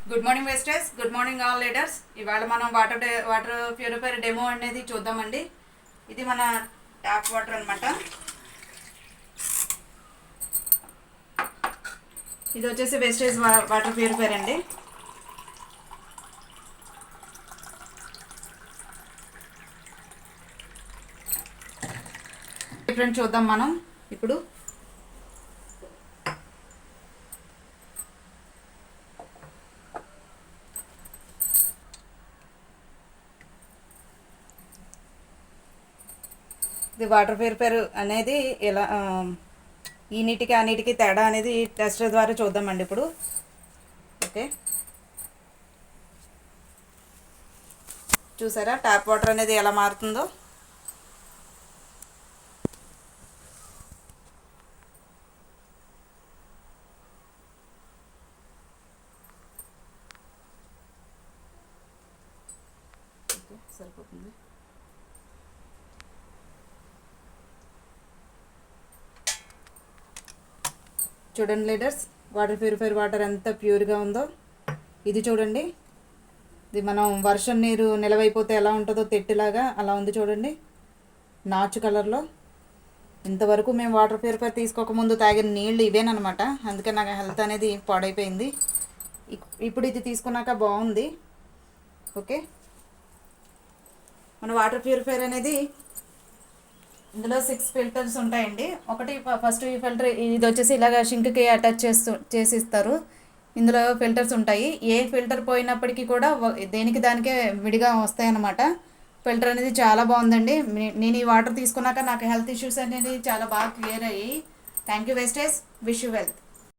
Good morning వెస్టర్స్, good morning all leaders. ఇవాళ మనం వాటర్ ప్యూరిఫైర్ డెమో అనేది చూద్దామండి. ఇది మన ట్యాప్ వాటర్ అనమాట. ఇది వచ్చేసి వెస్టేజ్ వాటర్ ప్యూరిఫైర్ అండి. డిఫరెంట్ చూద్దాం మనం ఇప్పుడు. ఇది వాటర్ ప్యూరిఫైర్ అనేది ఎలా ఈ నీటికి ఆ నీటికి తేడా అనేది టెస్టర్ ద్వారా చూద్దామండి ఇప్పుడు. ఓకే, చూసారా ట్యాప్ వాటర్ అనేది ఎలా మారుతుందో. సరిపోతుంది. చూడండి లీడర్స్, వాటర్ ప్యూరిఫైర్ వాటర్ ఎంత ప్యూర్గా ఉందో. ఇది చూడండి, ఇది మనం వర్షం నీరు నిలవైపోతే ఎలా ఉంటుందో తెట్టులాగా అలా ఉంది చూడండి, నాచు కలర్లో. ఇంతవరకు మేము వాటర్ ప్యూరిఫైర్ తీసుకోకముందు తాగిన నీళ్ళు ఇవేనమాట. అందుకే నాకు హెల్త్ అనేది పాడైపోయింది. ఇప్పుడు ఇది తీసుకున్నాక బాగుంది. ఓకే, మన వాటర్ ప్యూరిఫైర్ అనేది ఇందులో 6 ఫిల్టర్స్ ఉంటాయండి. ఒకటి ఫస్ట్ ఈ ఫిల్టర్ ఇది వచ్చేసి ఇలాగ షింక్కి అటాచ్ చేసిస్తారు. ఇందులో ఫిల్టర్స్ ఉంటాయి. ఏ ఫిల్టర్ పోయినప్పటికీ కూడా దేనికి దానికే విడిగా వస్తాయన్నమాట. ఫిల్టర్ అనేది చాలా బాగుందండి. నేను ఈ వాటర్ తీసుకున్నాక నాకు హెల్త్ ఇష్యూస్ అనేది చాలా బాగా క్లియర్ అయ్యాయి. Thank you wastage, wish you wealth.